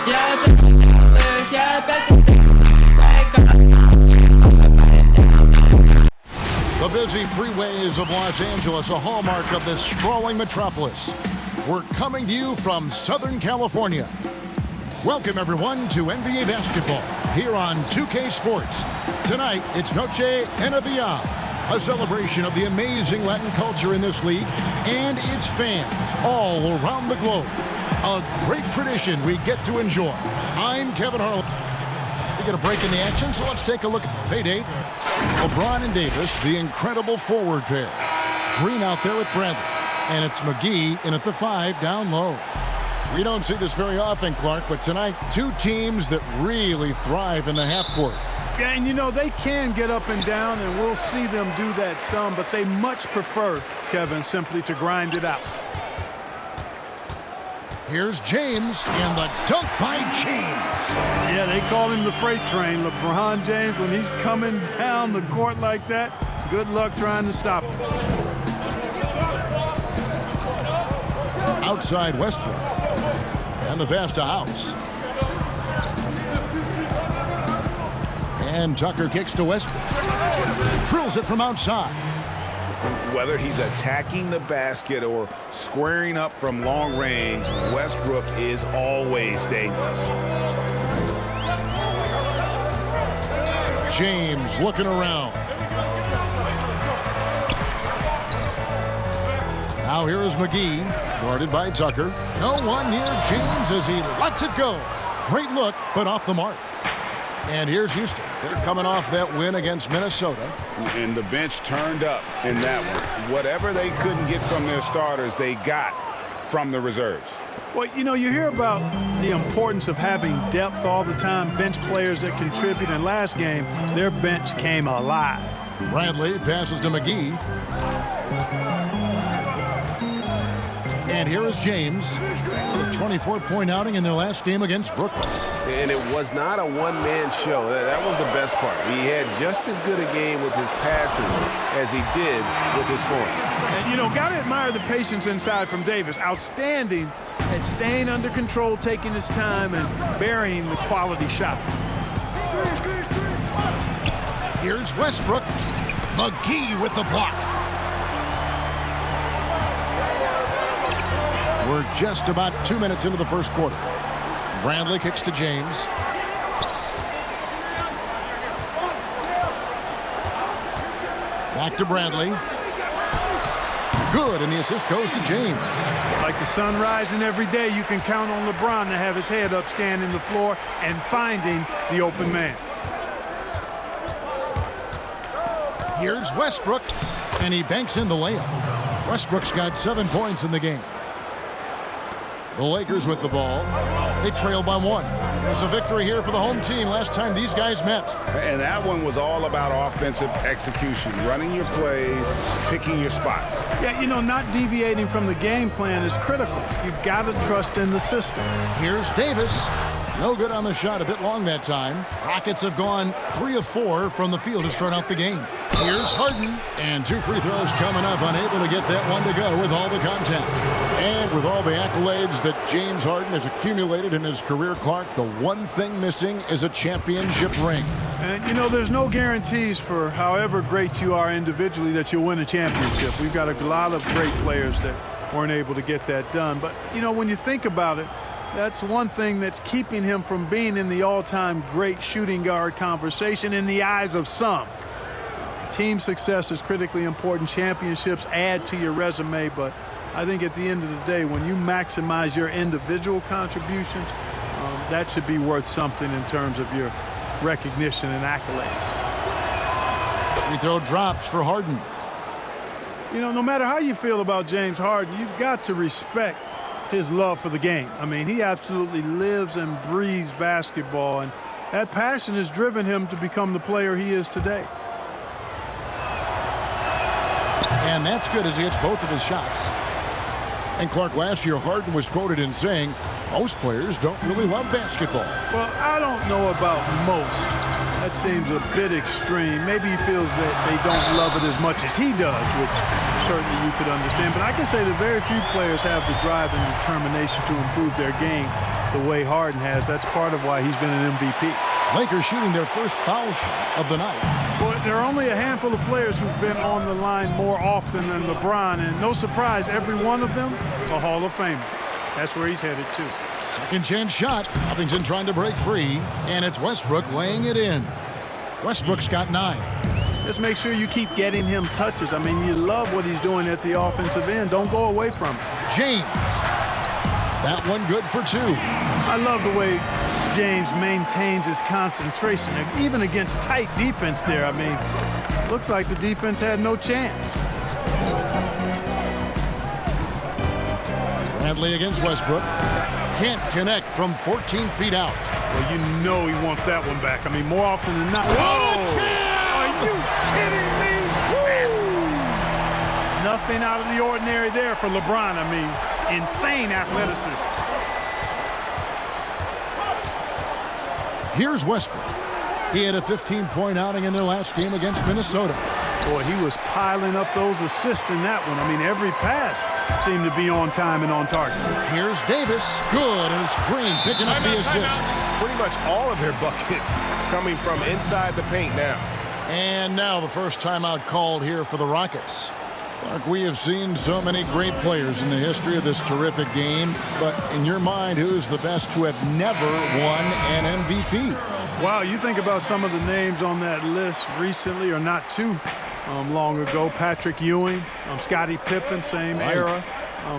The busy freeways of Los Angeles, a hallmark of this sprawling metropolis. We're coming to you from Southern California. Welcome, everyone, to NBA basketball here on 2K Sports. Tonight, it's Noche NBA, a celebration of the amazing Latin culture in this league and its fans all around the globe. A great tradition we get to enjoy. I'm Kevin Harlan. We get a break in the action, so let's take a look. Hey, Dave. LeBron and Davis, the incredible forward pair. Green out there with Bradley. And it's McGee in at the 5 down low. We don't see this very often, Clark, but tonight, two teams that really thrive in the half court. Yeah, and you know, they can get up and down, and we'll see them do that some, but they much prefer, Kevin, simply to grind it out. Here's James, and the dunk by James. Yeah, they call him the freight train. LeBron James, when he's coming down the court like that, good luck trying to stop him. Outside Westbrook. And the pass to House. And Tucker kicks to Westbrook. Drills it from outside. Whether he's attacking the basket or squaring up from long range, Westbrook is always dangerous. James looking around. Now here is McGee, guarded by Tucker. No one near James as he lets it go. Great look, but off the mark. And here's Houston. They're coming off that win against Minnesota. And the bench turned up in that one. Whatever they couldn't get from their starters, they got from the reserves. Well, you know, you hear about the importance of having depth all the time, bench players that contribute. And last game, their bench came alive. Bradley passes to McGee. And here is James. A 24-point outing in their last game against Brooklyn. And it was not a one-man show. That was the best part. He had just as good a game with his passing as he did with his scoring. And, you know, got to admire the patience inside from Davis. Outstanding at staying under control, taking his time, and burying the quality shot. Here's Westbrook. McGee with the block. We're just about 2 minutes into the first quarter. Bradley kicks to James. Back to Bradley. Good, and the assist goes to James. Like the sun rising every day, you can count on LeBron to have his head up, scanning the floor, and finding the open man. Here's Westbrook, and he banks in the layup. Westbrook's got 7 points in the game. The Lakers with the ball. They trail by 1. There's a victory here for the home team last time these guys met. And that one was all about offensive execution, running your plays, picking your spots. Yeah, you know, not deviating from the game plan is critical. You've got to trust in the system. Here's Davis. No good on the shot, a bit long that time. Rockets have gone 3 of 4 from the field to start out the game. Here's Harden, and 2 free throws coming up, unable to get that one to go with all the contact. And with all the accolades that James Harden has accumulated in his career, Clark, the one thing missing is a championship ring. And, you know, there's no guarantees for however great you are individually that you'll win a championship. We've got a lot of great players that weren't able to get that done. But, you know, when you think about it, that's one thing that's keeping him from being in the all-time great shooting guard conversation in the eyes of some. Team success is critically important. Championships add to your resume, but I think at the end of the day, when you maximize your individual contributions, that should be worth something in terms of your recognition and accolades. Free throw drops for Harden. You know, no matter how you feel about James Harden, you've got to respect his love for the game. I mean, he absolutely lives and breathes basketball, and that passion has driven him to become the player he is today. And that's good as he hits both of his shots. And Clark, last year Harden was quoted in saying, most players don't really love basketball. Well, I don't know about most. That seems a bit extreme. Maybe he feels that they don't love it as much as he does, which certainly you could understand. But I can say that very few players have the drive and determination to improve their game the way Harden has. That's part of why he's been an MVP. Lakers shooting their first foul shot of the night. Well, there are only a handful of players who've been on the line more often than LeBron, and no surprise, every one of them a Hall of Famer. That's where he's headed to. Second chance shot. Covington trying to break free, and it's Westbrook laying it in. Westbrook's got 9. Just make sure you keep getting him touches. I mean, you love what he's doing at the offensive end. Don't go away from it. James. That one good for 2. I love the way James maintains his concentration, even against tight defense there. I mean, looks like the defense had no chance. Bradley against Westbrook. Can't connect from 14 feet out. Well, you know he wants that one back. I mean, more often than not. Whoa! Are you kidding me? Nothing out of the ordinary there for LeBron. I mean, insane athleticism. Here's Westbrook. He had a 15-point outing in their last game against Minnesota. Boy, he was piling up those assists in that one. I mean, every pass seemed to be on time and on target. Here's Davis. Good, and it's Green picking up the assist. Pretty much all of their buckets coming from inside the paint now. And now the first timeout called here for the Rockets. Clark, we have seen so many great players in the history of this terrific game, but in your mind, who's the best to have never won an MVP? Wow, you think about some of the names on that list recently, or not too long ago. Patrick Ewing, Scottie Pippen, same era.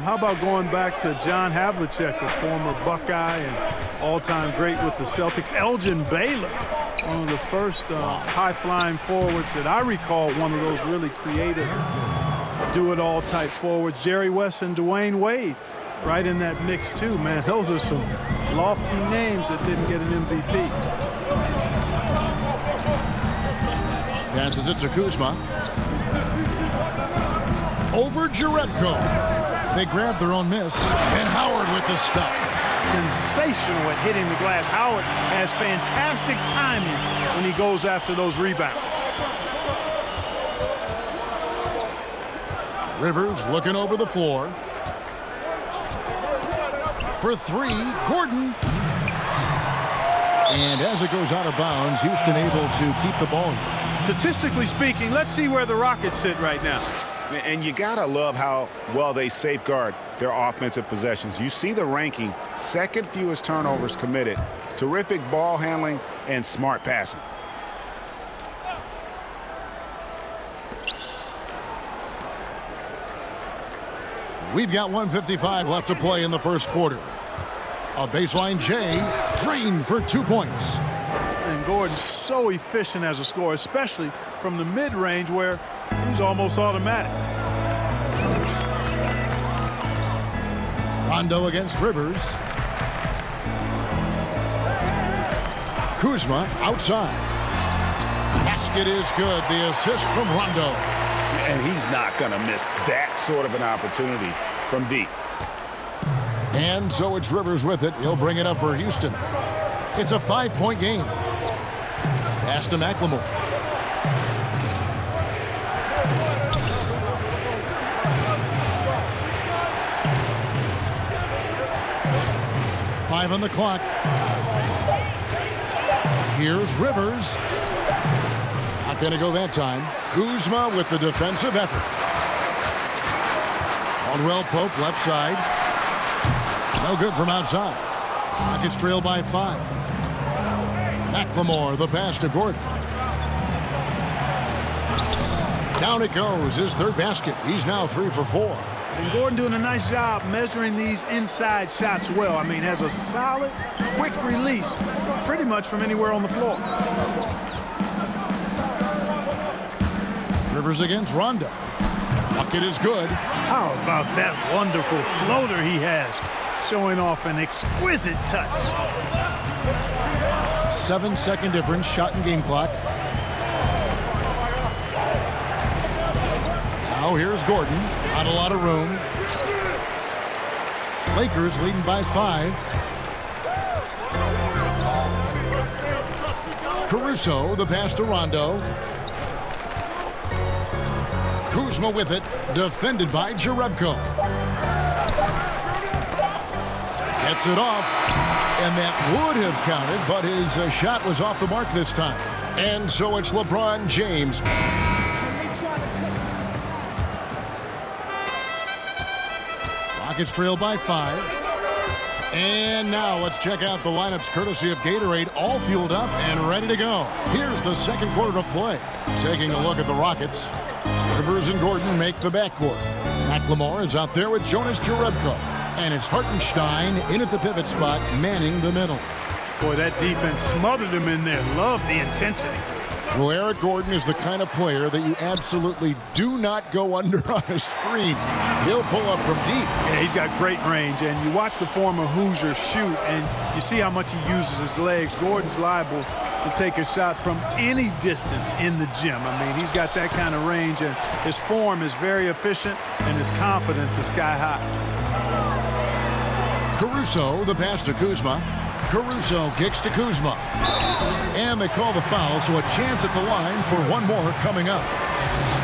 How about going back to John Havlicek, the former Buckeye and all-time great with the Celtics. Elgin Baylor, one of the first high-flying forwards that I recall, one of those really creative, do-it-all type forwards. Jerry West and Dwayne Wade right in that mix too, man. Those are some lofty names that didn't get an MVP. Passes it to Kuzma. Over Jerebko. They grab their own miss. And Howard with the stuff. Sensational at hitting the glass. Howard has fantastic timing when he goes after those rebounds. Rivers looking over the floor. For 3, Gordon. And as it goes out of bounds, Houston able to keep the ball. Statistically speaking, let's see where the Rockets sit right now. And you gotta love how well they safeguard their offensive possessions. You see the ranking, second fewest turnovers committed, terrific ball handling, and smart passing. We've got 1:55 left to play in the first quarter. A baseline J, drained for 2 points. And Gordon's so efficient as a scorer, especially from the mid-range where he's almost automatic. Rondo against Rivers. Kuzma outside. Basket is good. The assist from Rondo. And he's not going to miss that sort of an opportunity from deep. And so it's Rivers with it. He'll bring it up for Houston. It's a 5-point game. Pass to McLemore. Five on the clock. Here's Rivers. Not going to go that time. Kuzma with the defensive effort. Caldwell Pope left side. No good from outside. Rockets trail by 5. McLemore, the pass to Gordon. Down it goes, his third basket. He's now 3 for 4. And Gordon doing a nice job measuring these inside shots well. I mean, has a solid, quick release pretty much from anywhere on the floor. Rivers against Rondo. Bucket is good. How about that wonderful floater he has, showing off an exquisite touch. 7-second difference, shot and game clock. Now here's Gordon. Not a lot of room. Lakers leading by 5. Caruso, the pass to Rondo. Kuzma with it, defended by Jerebko. Gets it off. And that would have counted, but his shot was off the mark this time. And so it's LeBron James. Rockets trail by 5. And now let's check out the lineups courtesy of Gatorade, all fueled up and ready to go. Here's the second quarter of play. Taking a look at the Rockets. Rivers and Gordon make the backcourt. McLemore is out there with Jonas Jerebko. And it's Hartenstein in at the pivot spot, manning the middle. Boy, that defense smothered him in there. Love the intensity. Well, Eric Gordon is the kind of player that you absolutely do not go under on a screen. He'll pull up from deep. Yeah, he's got great range, and you watch the former Hoosier shoot, and you see how much he uses his legs. Gordon's liable to take a shot from any distance in the gym. I mean, he's got that kind of range, and his form is very efficient, and his confidence is sky high. Caruso, the pass to Kuzma. Caruso kicks to Kuzma. And they call the foul, so a chance at the line for one more coming up.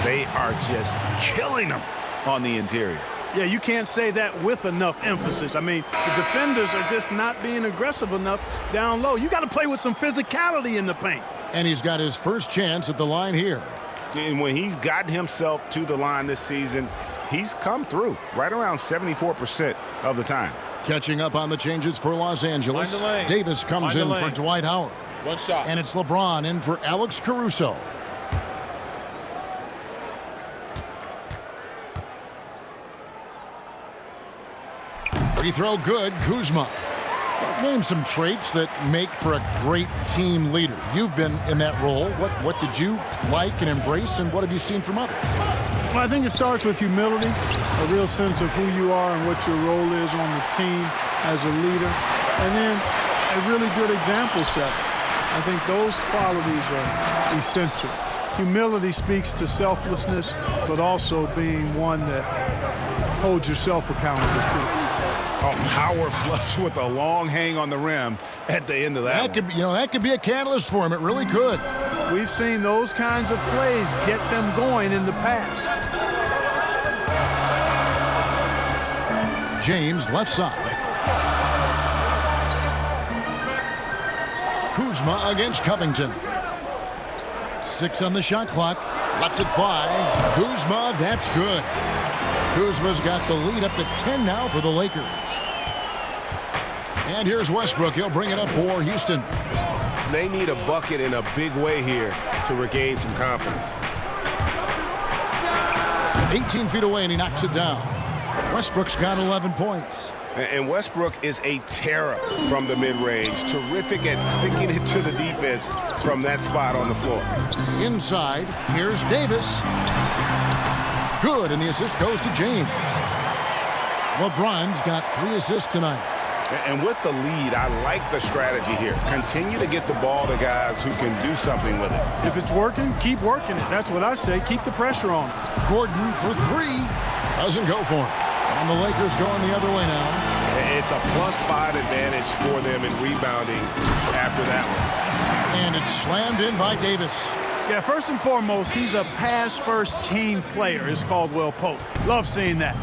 They are just killing them on the interior. Yeah, you can't say that with enough emphasis. I mean, the defenders are just not being aggressive enough down low. You got to play with some physicality in the paint. And he's got his first chance at the line here. And when he's gotten himself to the line this season, he's come through right around 74% of the time. Catching up on the changes for Los Angeles. Davis comes in for Dwight Howard. One shot. And it's LeBron in for Alex Caruso. Free throw good, Kuzma. Name some traits that make for a great team leader. You've been in that role. What did you like and embrace, and what have you seen from others? Well, I think it starts with humility, a real sense of who you are and what your role is on the team as a leader, and then a really good example set. I think those qualities are essential. Humility speaks to selflessness, but also being one that holds yourself accountable to. A power flush with a long hang on the rim at the end of that. That could be a catalyst for him. It really could. We've seen those kinds of plays get them going in the past. James left side. Kuzma against Covington. 6 on the shot clock. Lets it fly. Kuzma, that's good. Kuzma's got the lead up to 10 now for the Lakers. And here's Westbrook. He'll bring it up for Houston. They need a bucket in a big way here to regain some confidence. 18 feet away, and he knocks it down. Westbrook's got 11 points. And Westbrook is a terror from the mid-range. Terrific at sticking it to the defense from that spot on the floor. Inside, here's Davis. Good, and the assist goes to James. LeBron's got 3 assists tonight. And with the lead, I like the strategy here. Continue to get the ball to guys who can do something with it. If it's working, keep working it. That's what I say. Keep the pressure on. Gordon for 3. Doesn't go for him. And the Lakers going the other way now. It's a +5 advantage for them in rebounding after that one. And it's slammed in by Davis. Yeah, first and foremost, he's a pass-first team player, is Caldwell Pope. Love seeing that.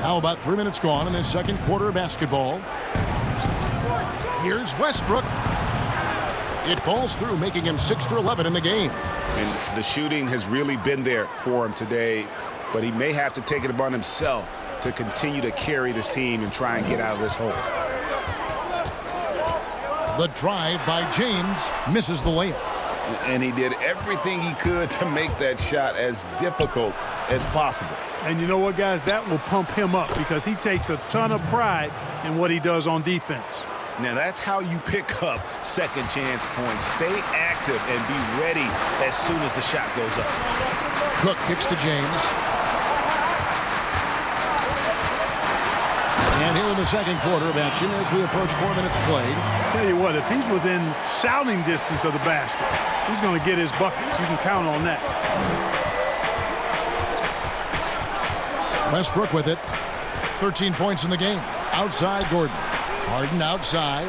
How about 3 minutes gone in this second quarter of basketball? Here's Westbrook. It falls through, making him 6 for 11 in the game. And the shooting has really been there for him today, but he may have to take it upon himself to continue to carry this team and try and get out of this hole. The drive by James misses the layup. And he did everything he could to make that shot as difficult as possible. And you know what, guys? That will pump him up because he takes a ton of pride in what he does on defense. Now, that's how you pick up second chance points. Stay active and be ready as soon as the shot goes up. Cook kicks to James. And here in the second quarter of action as we approach 4 minutes played. Tell you what, if he's within shouting distance of the basket, he's going to get his buckets. You can count on that. Westbrook with it. 13 points in the game. Outside Gordon. Harden outside.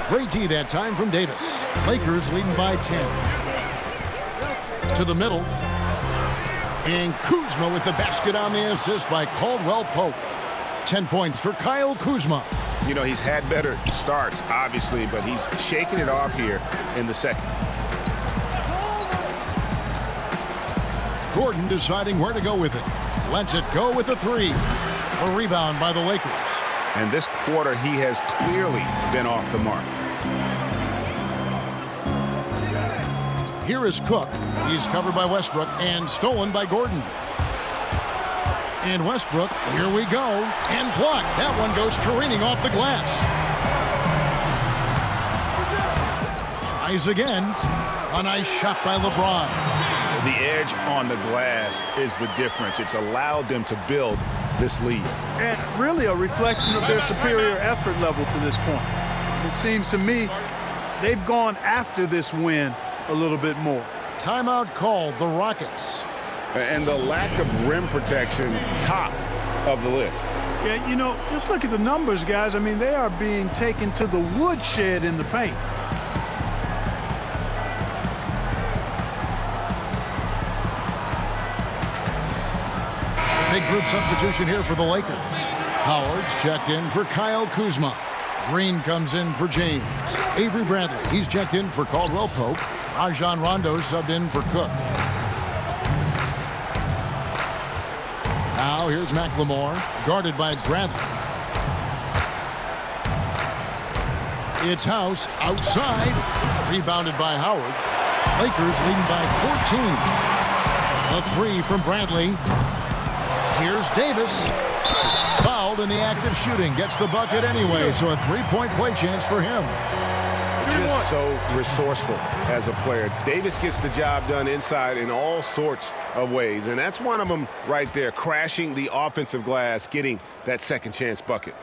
Great D that time from Davis. Lakers leading by 10. To the middle. And Kuzma with the basket on the assist by Caldwell Pope. 10 points for Kyle Kuzma. You know, he's had better starts, obviously, but he's shaking it off here in the second. Gordon deciding where to go with it. Lets it go with a three. A rebound by the Lakers. And this quarter, he has clearly been off the mark. Here is Cook. He's covered by Westbrook and stolen by Gordon. And Westbrook, here we go, and blocked. That one goes careening off the glass. Tries again. A nice shot by LeBron. The edge on the glass is the difference. It's allowed them to build this lead. And really a reflection of their superior effort level to this point. It seems to me they've gone after this win a little bit more. Timeout called, the Rockets. And the lack of rim protection, top of the list. Yeah, you know, just look at the numbers, guys. I mean, they are being taken to the woodshed in the paint. Big group substitution here for the Lakers. Howard's checked in for Kyle Kuzma. Green comes in for James. Avery Bradley, he's checked in for Caldwell Pope. Rajon Rondo subbed in for Cook. Now here's McLemore, guarded by Bradley. It's House outside, rebounded by Howard. Lakers leading by 14. A three from Bradley. Here's Davis. Fouled in the act of shooting. Gets the bucket anyway, so a three-point play chance for him. Just so resourceful as a player. Davis gets the job done inside in all sorts of ways, and that's one of them right there, crashing the offensive glass, getting that second chance bucket.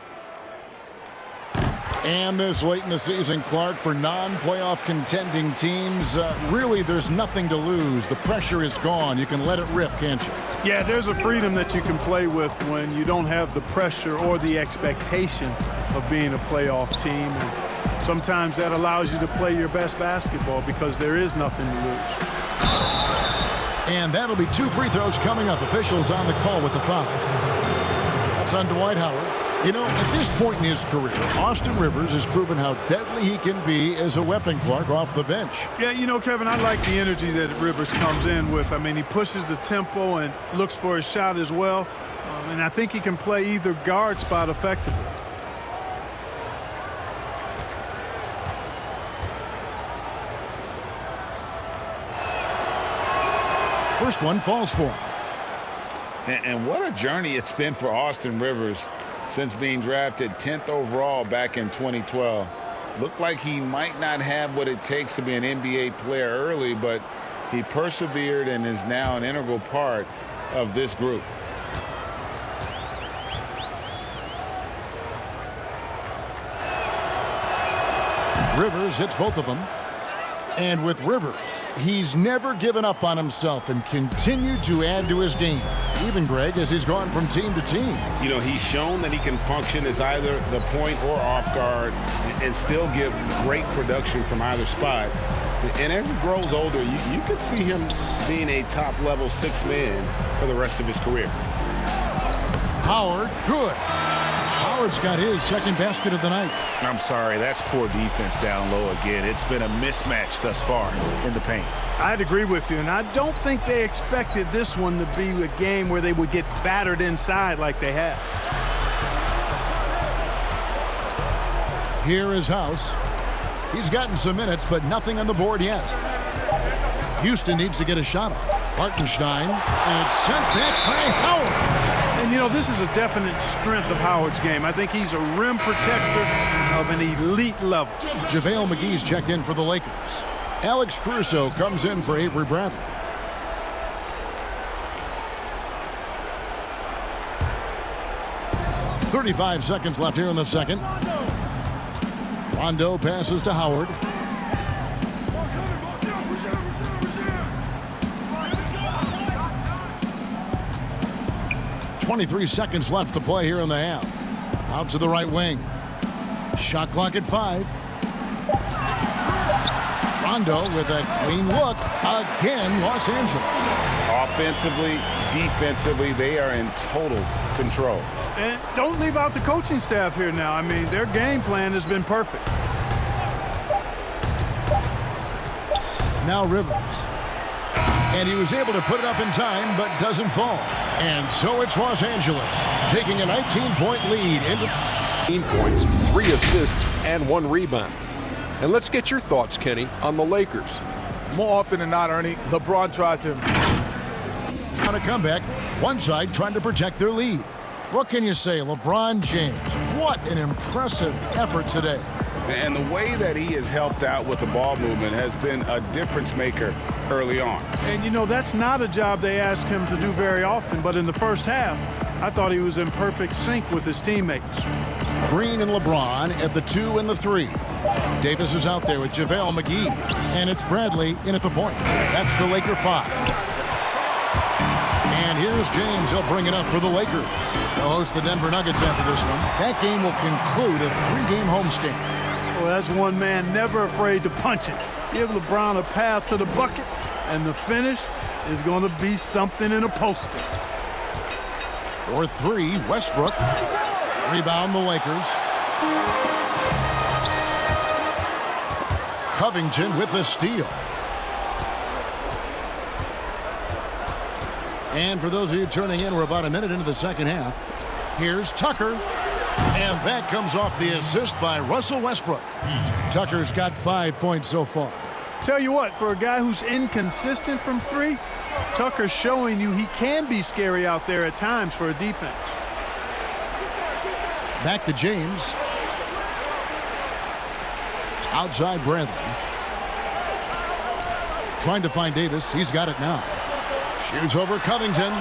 And this late in the season, Clark, for non-playoff contending teams, really there's nothing to lose. The pressure is gone. You can let it rip, can't you? Yeah, there's a freedom that you can play with when you don't have the pressure or the expectation of being a playoff team. And sometimes that allows you to play your best basketball because there is nothing to lose. And that'll be two free throws coming up. Officials on the call with the foul. That's on Dwight Howard. You know, at this point in his career, Austin Rivers has proven how deadly he can be as a weapon, Clark, off the bench. Yeah, you know, Kevin, I like the energy that Rivers comes in with. I mean, he pushes the tempo and looks for his shot as well. And I think he can play either guard spot effectively. First one falls for him. And what a journey it's been for Austin Rivers since being drafted 10th overall back in 2012. Looked like he might not have what it takes to be an NBA player early, but he persevered and is now an integral part of this group. Rivers hits both of them. And with Rivers, he's never given up on himself and continued to add to his game. Even, Greg, as he's gone from team to team. You know, he's shown that he can function as either the point or off guard and still give great production from either spot. And as he grows older, you could see him being a top-level sixth man for the rest of his career. Howard, good. Howard's got his second basket of the night. I'm sorry, that's poor defense down low again. It's been a mismatch thus far in the paint. I'd agree with you, and I don't think they expected this one to be a game where they would get battered inside like they have. Here is House. He's gotten some minutes, but nothing on the board yet. Houston needs to get a shot off. Hartenstein, and it's sent back by Howard. And, you know, this is a definite strength of Howard's game. I think he's a rim protector of an elite level. JaVale McGee's checked in for the Lakers. Alex Caruso comes in for Avery Bradley. .35 seconds left here in the second. Rondo passes to Howard. .23 seconds left to play here in the half. Out to the right wing. Shot clock at 5. Rondo with a clean look. Again, Los Angeles. Offensively, defensively, they are in total control. And don't leave out the coaching staff here now. I mean, their game plan has been perfect. Now Rivers. And he was able to put it up in time, but doesn't fall. And so it's Los Angeles taking a 19-point lead into 18 points, 3 assists, and 1 rebound. And let's get your thoughts, Kenny, on the Lakers. More often than not, Ernie, LeBron tries to... On a comeback, one side trying to protect their lead. What can you say, LeBron James? What an impressive effort today. And the way that he has helped out with the ball movement has been a difference maker early on. And, you know, that's not a job they ask him to do very often, but in the first half, I thought he was in perfect sync with his teammates. Green and LeBron at the 2 and the 3. Davis is out there with JaVale McGee. And it's Bradley in at the point. That's the Laker 5. And here's James. He'll bring it up for the Lakers. They'll host the Denver Nuggets after this one. That game will conclude a 3-game homestand. Well, that's one man never afraid to punch it. Give LeBron a path to the bucket, and the finish is going to be something in a poster. For 3, Westbrook. Rebound the Lakers. Covington with the steal. And for those of you turning in, we're about a minute into the second half. Here's Tucker. And that comes off the assist by Russell Westbrook. Tucker's got 5 points so far. Tell you what, for a guy who's inconsistent from 3, Tucker's showing you he can be scary out there at times for a defense. Back to James. Outside Bradley. Trying to find Davis. He's got it now. Shoots over Covington.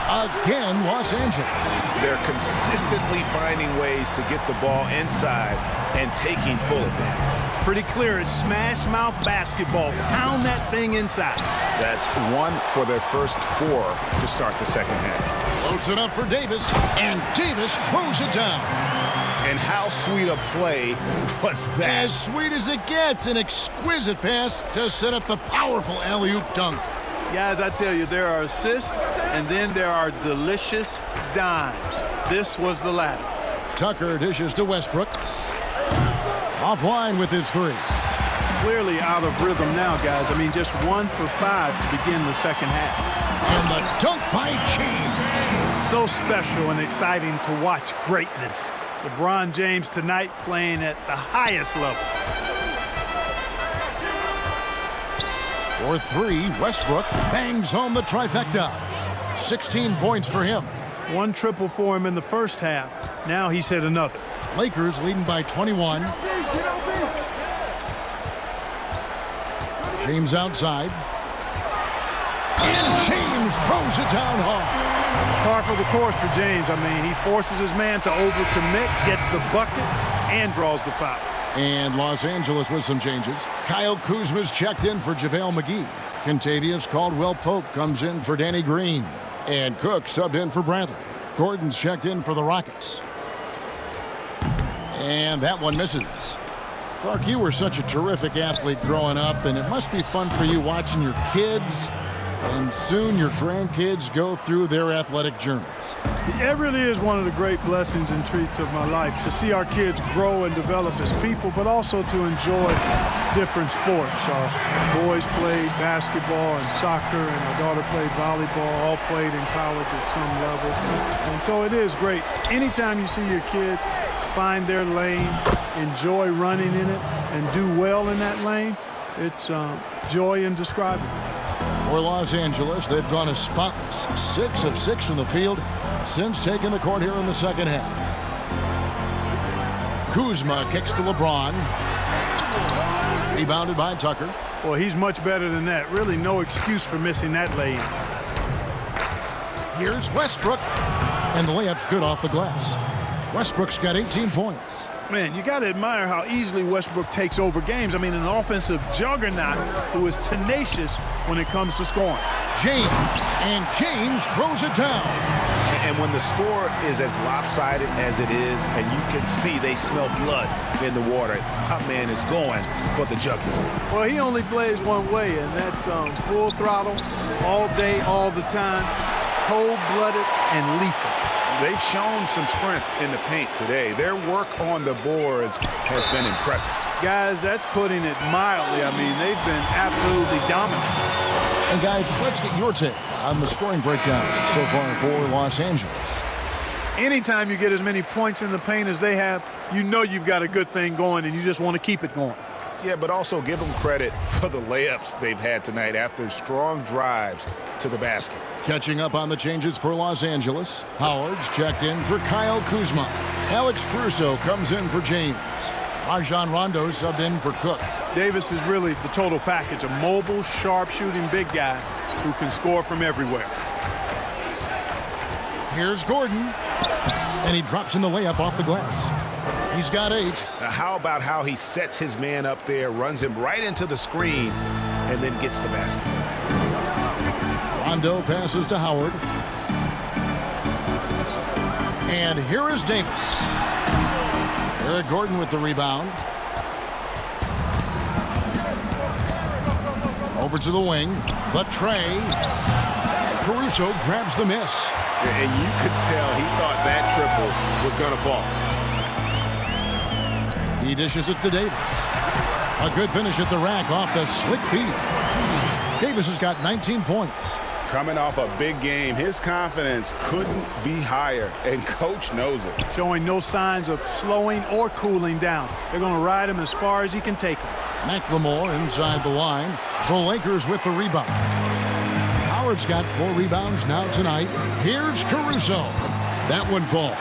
Again, Los Angeles. They're consistently finding ways to get the ball inside and taking full advantage. Pretty clear, it's smash mouth basketball. Pound that thing inside. That's 1 for their first 4 to start the second half. Floats it up for Davis, and Davis throws it down. And how sweet a play was that? As sweet as it gets, an exquisite pass to set up the powerful alley-oop dunk. Guys, I tell you, there are assists, and then there are delicious dimes. This was the latter. Tucker dishes to Westbrook. Offline with his 3. Clearly out of rhythm now, guys. I mean, just 1 for 5 to begin the second half. And the dunk by James. So special and exciting to watch greatness. LeBron James tonight playing at the highest level. For 3, Westbrook bangs home the trifecta. 16 points for him. 1 triple for him in the first half. Now he's hit another. Lakers leading by 21. James outside. And James throws it down hard. Par for the course for James. I mean, he forces his man to overcommit, gets the bucket, and draws the foul. And Los Angeles with some changes. Kyle Kuzma's checked in for JaVale McGee. Contavious Caldwell-Pope comes in for Danny Green. And Cook subbed in for Bradley. Gordon's checked in for the Rockets. And that one misses. Clark, you were such a terrific athlete growing up, and it must be fun for you watching your kids and soon your grandkids go through their athletic journeys. It really is one of the great blessings and treats of my life to see our kids grow and develop as people, but also to enjoy different sports. Our boys played basketball and soccer, and our daughter played volleyball, all played in college at some level. And so it is great. Anytime you see your kids find their lane, enjoy running in it, and do well in that lane, it's joy indescribable. For Los Angeles, they've gone as spotless. 6 of 6 from the field since taking the court here in the second half. Kuzma kicks to LeBron. Rebounded by Tucker. Well, he's much better than that. Really no excuse for missing that lane. Here's Westbrook. And the layup's good off the glass. Westbrook's got 18 points. Man, you got to admire how easily Westbrook takes over games. I mean, an offensive juggernaut who is tenacious when it comes to scoring. James, and James throws it down. And when the score is as lopsided as it is, and you can see they smell blood in the water, my man is going for the jugular. Well, he only plays one way, and that's full throttle, all day, all the time, cold-blooded and lethal. They've shown some strength in the paint today. Their work on the boards has been impressive. Guys, that's putting it mildly. I mean, they've been absolutely dominant. And guys, let's get your take on the scoring breakdown so far for Los Angeles. Anytime you get as many points in the paint as they have, you know you've got a good thing going, and you just want to keep it going. Yeah, but also give them credit for the layups they've had tonight after strong drives to the basket. Catching up on the changes for Los Angeles, Howard's checked in for Kyle Kuzma. Alex Caruso comes in for James. Rajon Rondo subbed in for Cook. Davis is really the total package, a mobile, sharp-shooting big guy who can score from everywhere. Here's Gordon, and he drops in the layup off the glass. He's got 8. Now, how about how he sets his man up there, runs him right into the screen, and then gets the basket. Rondo passes to Howard. And here is Davis. Eric Gordon with the rebound. Over to the wing. The tray. Caruso grabs the miss. And you could tell he thought that triple was going to fall. He dishes it to Davis. A good finish at the rack off the slick feet. Davis has got 19 points. Coming off a big game, his confidence couldn't be higher, and Coach knows it. Showing no signs of slowing or cooling down. They're going to ride him as far as he can take him. McLemore inside the line. The Lakers with the rebound. Howard's got 4 rebounds now tonight. Here's Caruso. That one falls.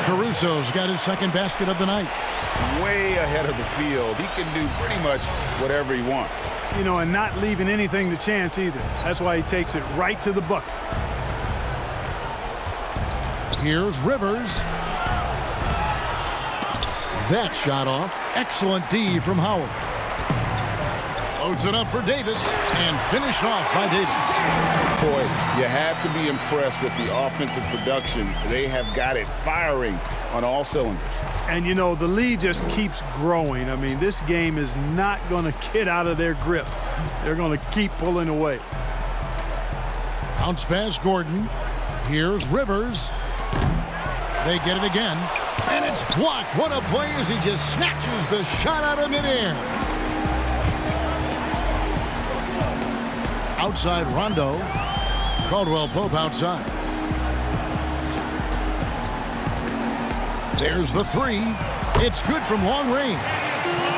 Caruso's got his second basket of the night. Way ahead of the field. He can do pretty much whatever he wants. You know, and not leaving anything to chance either. That's why he takes it right to the bucket. Here's Rivers. That shot off. Excellent D from Howard. Loads it up for Davis and finished off by Davis. Boy, you have to be impressed with the offensive production. They have got it firing on all cylinders. And, you know, the lead just keeps growing. I mean, this game is not going to get out of their grip. They're going to keep pulling away. Bounce pass Gordon. Here's Rivers. They get it again. And it's blocked. What a play as he just snatches the shot out of midair. Outside Rondo. Caldwell Pope outside. There's the 3. It's good from long range.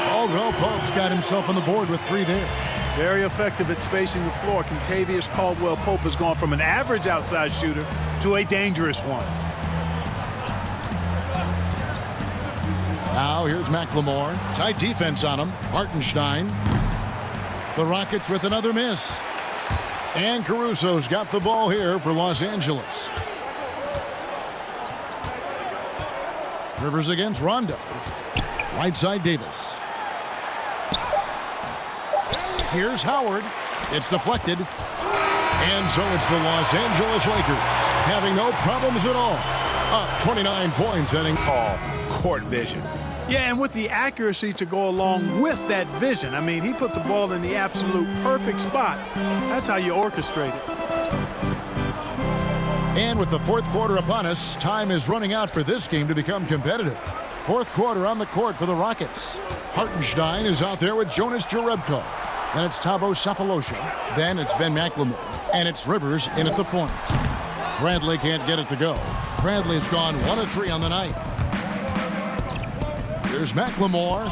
Caldwell Pope's got himself on the board with 3 there. Very effective at spacing the floor. Contavious Caldwell Pope has gone from an average outside shooter to a dangerous one. Now here's McLemore. Tight defense on him. Hartenstein. The Rockets with another miss. And Caruso's got the ball here for Los Angeles. Rivers against Rondo. Right side Davis. Here's Howard. It's deflected. And so it's the Los Angeles Lakers having no problems at all. Up 29 points heading All court vision. Yeah, and with the accuracy to go along with that vision. I mean, he put the ball in the absolute perfect spot. That's how you orchestrate it. And with the fourth quarter upon us, time is running out for this game to become competitive. Fourth quarter on the court for the Rockets. Hartenstein is out there with Jonas Jerebko. Then it's Thabo Sefolosha. Then it's Ben McLemore. And it's Rivers in at the point. Bradley can't get it to go. Bradley's gone 1 of 3 on the night. Here's McLemore.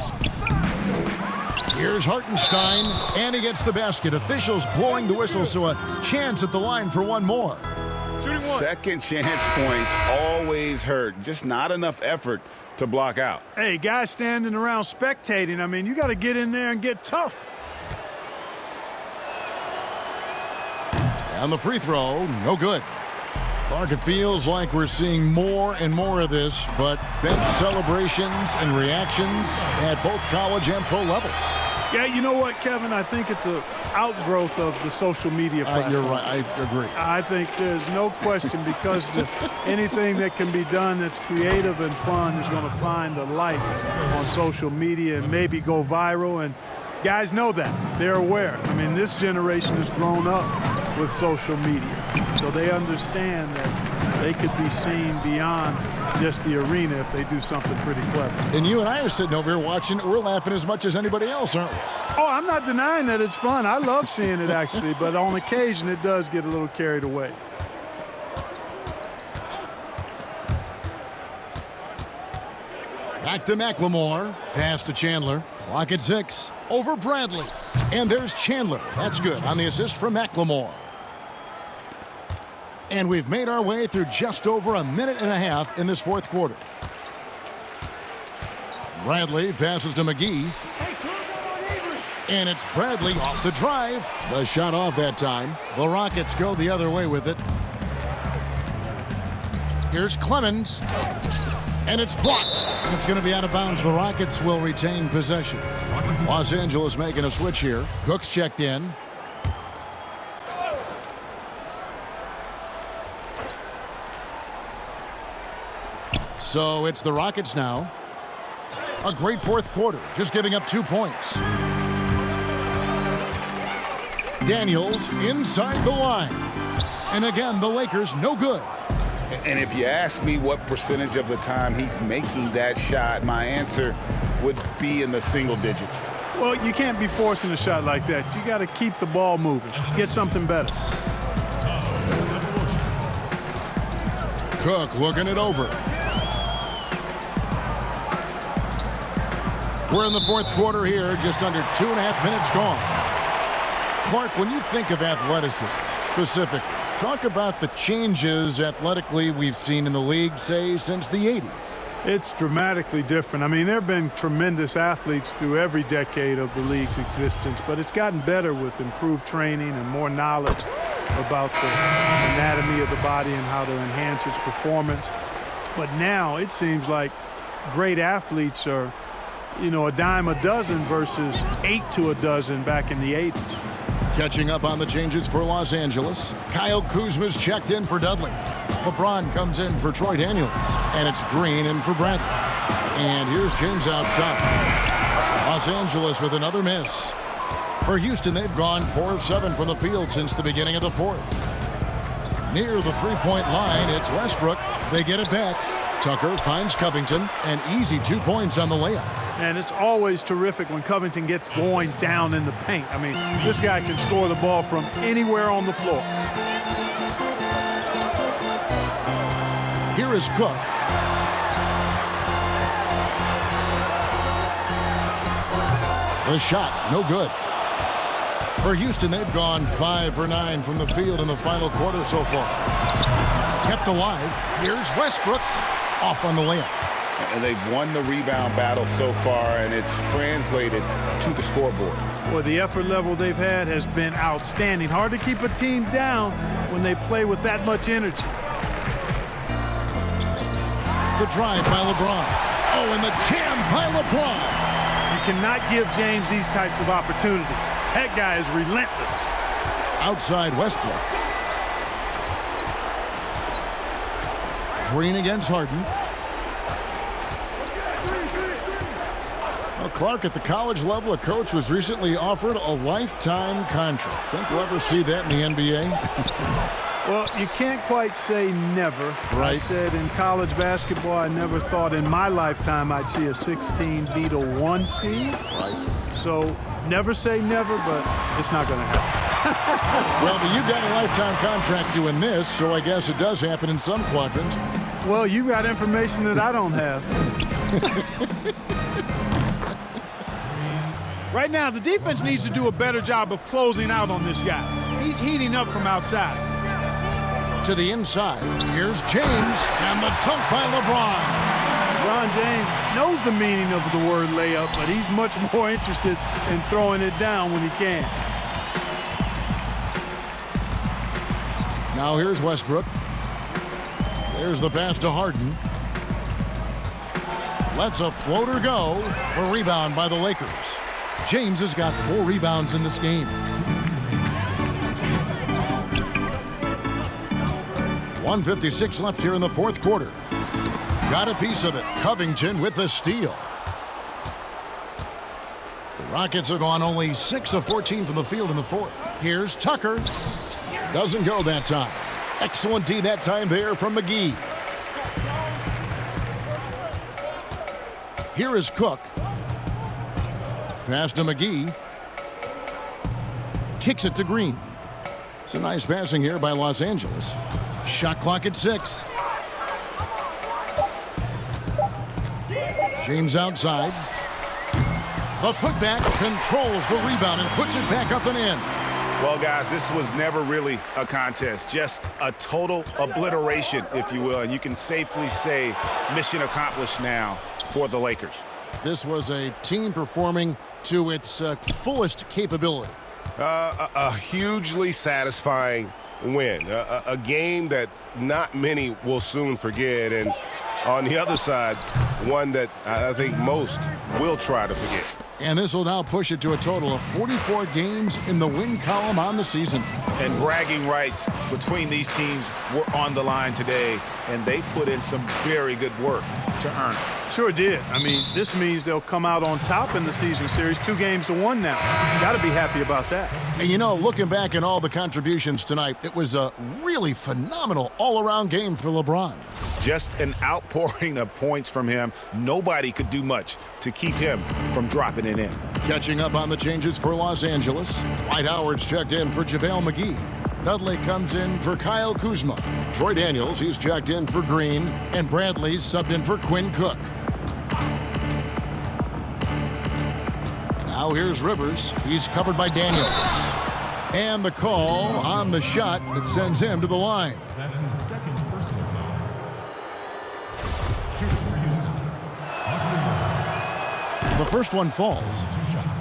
Here's Hartenstein. And he gets the basket. Officials blowing the whistle, so a chance at the line for one more. Second chance points always hurt. Just not enough effort to block out. Hey, guys standing around spectating, I mean, you got to get in there and get tough. And the free throw, no good. Clark, it feels like we're seeing more and more of this, but bench celebrations and reactions at both college and pro levels. Yeah, you know what, Kevin? I think it's an outgrowth of the social media platform. You're right. I agree. I think there's no question because anything that can be done that's creative and fun is going to find a life on social media and maybe go viral. And guys know that. They're aware. I mean, this generation has grown up with social media, so they understand that they could be seen beyond just the arena if they do something pretty clever. And you and I are sitting over here watching. We're laughing as much as anybody else, aren't we? Oh, I'm not denying that it's fun. I love seeing it, actually, but on occasion it does get a little carried away. Back to McLemore. Pass to Chandler. Clock at 6. Over Bradley. And there's Chandler. That's good on the assist from McLemore. And we've made our way through just over a minute and a half in this fourth quarter. Bradley passes to McGee. And it's Bradley off the drive. The shot off that time. The Rockets go the other way with it. Here's Clemens. And it's blocked. And it's going to be out of bounds. The Rockets will retain possession. Los Angeles making a switch here. Cook's checked in. So it's the Rockets now. A great fourth quarter, just giving up 2 points. Daniels inside the line. And again, the Lakers no good. And if you ask me what percentage of the time he's making that shot, my answer would be in the single digits. Well, you can't be forcing a shot like that. You got to keep the ball moving. Get something better. Cook looking it over. We're in the fourth quarter here, just under 2.5 minutes gone. Clark, when you think of athleticism specifically, talk about the changes athletically we've seen in the league, say, since the 80s. It's dramatically different. I mean, there have been tremendous athletes through every decade of the league's existence, but it's gotten better with improved training and more knowledge about the anatomy of the body and how to enhance its performance. But now it seems like great athletes are, you know, a dime a dozen versus 8 to a dozen back in the 80s. Catching up on the changes for Los Angeles. Kyle Kuzma's checked in for Dudley. LeBron comes in for Troy Daniels. And it's Green in for Bradley. And here's James outside. Los Angeles with another miss. For Houston, they've gone 4 of 7 from the field since the beginning of the fourth. Near the three-point line, it's Westbrook. They get it back. Tucker finds Covington. An easy 2 points on the layup. And it's always terrific when Covington gets going down in the paint. I mean, this guy can score the ball from anywhere on the floor. Here is Cook. The shot, no good. For Houston, they've gone 5 for 9 from the field in the final quarter so far. Kept alive. Here's Westbrook. Off on the layup. And they've won the rebound battle so far, and it's translated to the scoreboard. Well, the effort level they've had has been outstanding. Hard to keep a team down when they play with that much energy. The drive by LeBron. Oh, and the jam by LeBron. You cannot give James these types of opportunities. That guy is relentless. Outside Westbrook. Green against Harden. Well, Clark, at the college level, a coach was recently offered a lifetime contract. Think we'll ever see that in the NBA? Well, you can't quite say never. Right. I said in college basketball, I never thought in my lifetime I'd see a 16 beat a 1 seed. Right. So never say never, but it's not going to happen. Well, but you've got a lifetime contract doing this, so I guess it does happen in some quadrants. Well, you got information that I don't have. Right now, the defense needs to do a better job of closing out on this guy. He's heating up from outside. To the inside. Here's James, and the dunk by LeBron. LeBron James knows the meaning of the word layup, but he's much more interested in throwing it down when he can. Now here's Westbrook. There's the pass to Harden. Lets a floater go. A rebound by the Lakers. James has got 4 rebounds in this game. 1:56 left here in the fourth quarter. Got a piece of it. Covington with the steal. The Rockets have gone only 6 of 14 from the field in the fourth. Here's Tucker. Doesn't go that time. Excellent D that time there from McGee. Here is Cook. Pass to McGee. Kicks it to Green. It's a nice passing here by Los Angeles. Shot clock at 6. James outside. The putback controls the rebound and puts it back up and in. Well, guys, this was never really a contest, just a total obliteration, if you will. And you can safely say mission accomplished now for the Lakers. This was a team performing to its fullest capability. A hugely satisfying win, a game that not many will soon forget, and on the other side, one that I think most will try to forget. And this will now push it to a total of 44 games in the win column on the season. And bragging rights between these teams were on the line today, and they put in some very good work to earn it. Sure did. I mean, this means they'll come out on top in the season series, 2 games to 1 now. Got to be happy about that. And you know, looking back at all the contributions tonight, it was a really phenomenal all-around game for LeBron. Just an outpouring of points from him. Nobody could do much to keep him from dropping it in. Catching up on the changes for Los Angeles. Dwight Howard's checked in for JaVale McGee. Dudley comes in for Kyle Kuzma. Troy Daniels, he's checked in for Green. And Bradley's subbed in for Quinn Cook. Now here's Rivers. He's covered by Daniels. And the call on the shot that sends him to the line. That's his second personal foul. Shooting for Houston. Austin Rivers. The first one falls. 2 shots.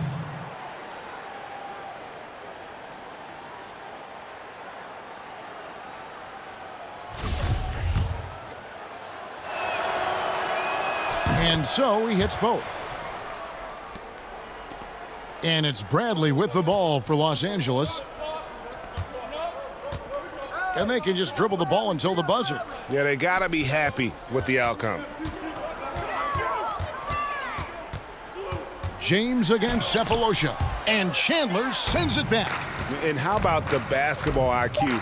And so he hits both. And it's Bradley with the ball for Los Angeles. And they can just dribble the ball until the buzzer. Yeah, they got to be happy with the outcome. James against Cephalosha. And Chandler sends it back. And how about the basketball IQ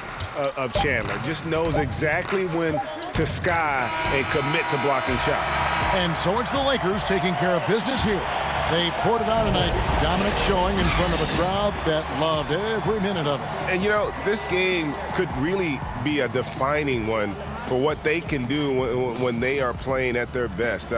of Chandler? Just knows exactly when to sky and commit to blocking shots. And so it's the Lakers taking care of business here. They poured it out tonight. Dominant showing in front of a crowd that loved every minute of it. And, you know, this game could really be a defining one for what they can do when they are playing at their best.